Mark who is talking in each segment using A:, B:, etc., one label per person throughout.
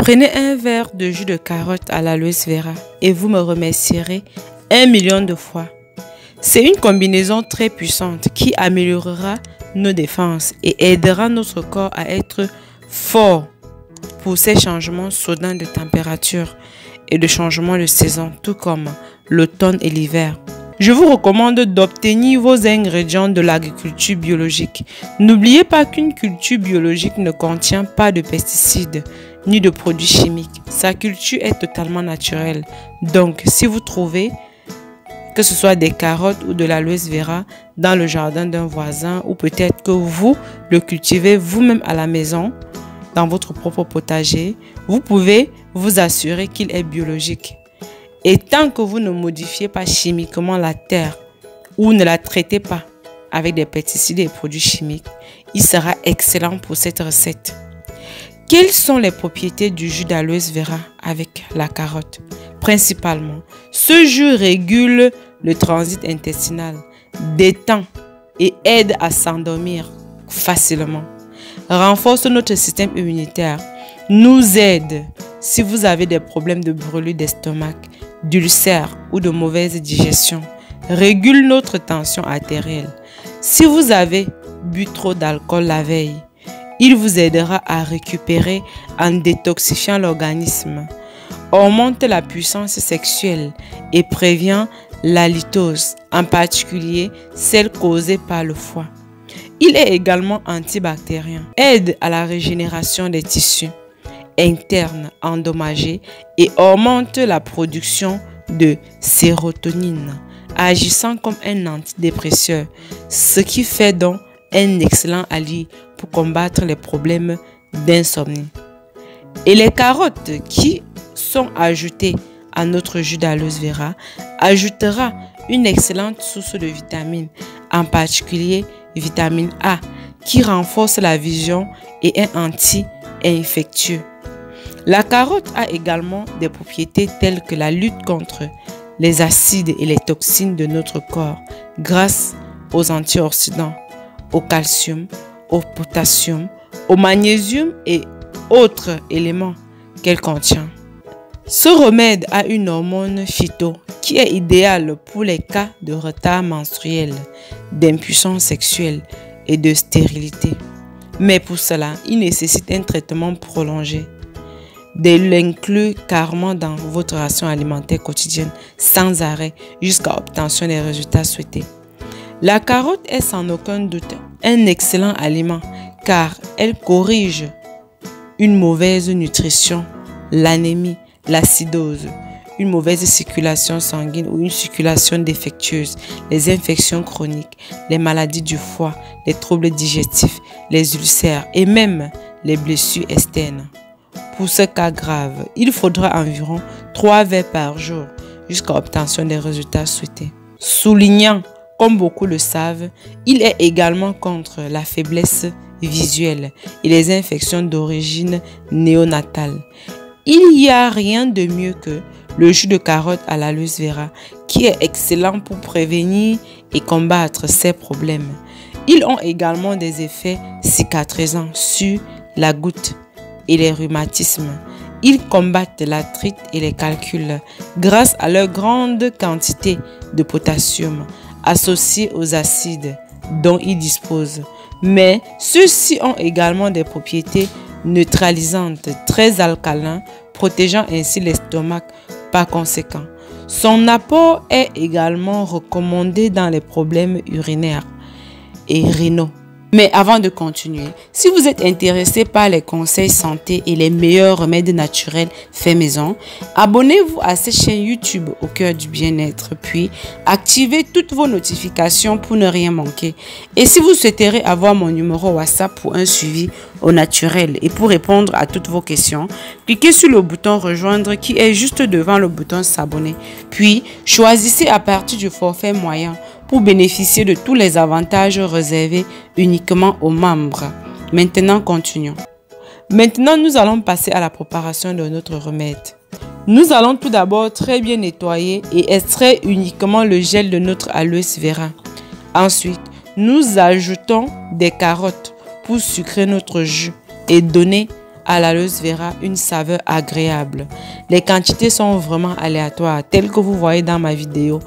A: Prenez un verre de jus de carotte à l'aloe vera et vous me remercierez 1 million de fois. C'est une combinaison très puissante qui améliorera nos défenses et aidera notre corps à être fort pour ces changements soudains de température et de changements de saison, tout comme l'automne et l'hiver. Je vous recommande d'obtenir vos ingrédients de l'agriculture biologique. N'oubliez pas qu'une culture biologique ne contient pas de pesticides ni de produits chimiques. Sa culture est totalement naturelle. Donc, si vous trouvez que ce soit des carottes ou de l'aloe vera dans le jardin d'un voisin, ou peut-être que vous le cultivez vous-même à la maison, dans votre propre potager, vous pouvez vous assurer qu'il est biologique. Et tant que vous ne modifiez pas chimiquement la terre ou ne la traitez pas avec des pesticides et produits chimiques, il sera excellent pour cette recette. Quelles sont les propriétés du jus d'aloe vera avec la carotte? Principalement, ce jus régule le transit intestinal, détend et aide à s'endormir facilement, renforce notre système immunitaire, nous aide si vous avez des problèmes de brûlure d'estomac, d'ulcères ou de mauvaise digestion, régule notre tension artérielle. Si vous avez bu trop d'alcool la veille, il vous aidera à récupérer en détoxifiant l'organisme, augmente la puissance sexuelle et prévient l'halitose, en particulier celle causée par le foie. Il est également antibactérien, aide à la régénération des tissus internes endommagés et augmente la production de sérotonine, agissant comme un antidépresseur, ce qui fait donc un excellent allié pour combattre les problèmes d'insomnie. Et les carottes qui sont ajoutées à notre jus d'aloe vera ajoutera une excellente source de vitamines, en particulier vitamine A, qui renforce la vision et est anti-infectieux. La carotte a également des propriétés telles que la lutte contre les acides et les toxines de notre corps grâce aux antioxydants, au calcium, au potassium, au magnésium et autres éléments qu'elle contient. Ce remède a une hormone phyto qui est idéale pour les cas de retard menstruel, d'impuissance sexuelle et de stérilité. Mais pour cela, il nécessite un traitement prolongé. De l'inclure carrément dans votre ration alimentaire quotidienne sans arrêt jusqu'à l'obtention des résultats souhaités. La carotte est sans aucun doute un excellent aliment car elle corrige une mauvaise nutrition, l'anémie, l'acidose, une mauvaise circulation sanguine ou une circulation défectueuse, les infections chroniques, les maladies du foie, les troubles digestifs, les ulcères et même les blessures externes. Pour ce cas grave, il faudra environ 3 verres par jour jusqu'à l'obtention des résultats souhaités. Soulignant, comme beaucoup le savent, il est également contre la faiblesse visuelle et les infections d'origine néonatale. Il n'y a rien de mieux que le jus de carotte à l'aloe vera qui est excellent pour prévenir et combattre ces problèmes. Ils ont également des effets cicatrisants sur la goutte et les rhumatismes. Ils combattent l'arthrite et les calculs grâce à leur grande quantité de potassium associée aux acides dont ils disposent. Mais ceux-ci ont également des propriétés neutralisantes très alcalines, protégeant ainsi l'estomac par conséquent. Son apport est également recommandé dans les problèmes urinaires et rénaux. Mais avant de continuer, si vous êtes intéressé par les conseils santé et les meilleurs remèdes naturels faits maison, abonnez-vous à cette chaîne YouTube au cœur du bien-être, puis activez toutes vos notifications pour ne rien manquer. Et si vous souhaiterez avoir mon numéro WhatsApp pour un suivi au naturel et pour répondre à toutes vos questions, cliquez sur le bouton rejoindre qui est juste devant le bouton s'abonner. Puis choisissez à partir du forfait moyen pour bénéficier de tous les avantages réservés uniquement aux membres. Maintenant, continuons. Maintenant, nous allons passer à la préparation de notre remède. Nous allons tout d'abord très bien nettoyer et extraire uniquement le gel de notre aloe vera. Ensuite, nous ajoutons des carottes pour sucrer notre jus et donner à l'aloe vera une saveur agréable. Les quantités sont vraiment aléatoires, telles que vous voyez dans ma vidéo.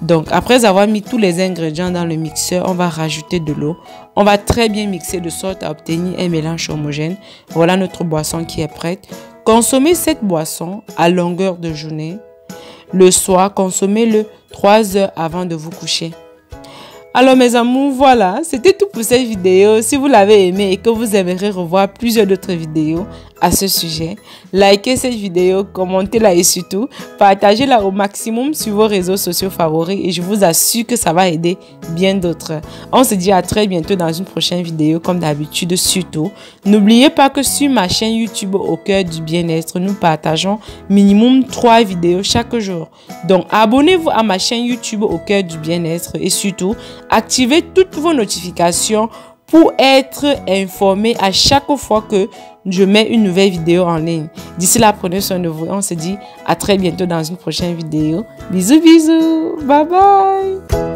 A: Donc, après avoir mis tous les ingrédients dans le mixeur, on va rajouter de l'eau. On va très bien mixer de sorte à obtenir un mélange homogène. Voilà notre boisson qui est prête. Consommez cette boisson à longueur de journée. Le soir, consommez-le 3 heures avant de vous coucher. Alors mes amours, voilà, c'était tout pour cette vidéo. Si vous l'avez aimé et que vous aimeriez revoir plusieurs d'autres vidéos à ce sujet, likez cette vidéo, commentez-la et surtout, partagez-la au maximum sur vos réseaux sociaux favoris et je vous assure que ça va aider bien d'autres. On se dit à très bientôt dans une prochaine vidéo comme d'habitude. Surtout, n'oubliez pas que sur ma chaîne YouTube Au Cœur du Bien-être, nous partageons minimum 3 vidéos chaque jour. Donc, abonnez-vous à ma chaîne YouTube Au Cœur du Bien-être et surtout, activez toutes vos notifications pour être informé à chaque fois que je mets une nouvelle vidéo en ligne. D'ici là, prenez soin de vous. On se dit à très bientôt dans une prochaine vidéo. Bisous, bisous. Bye bye.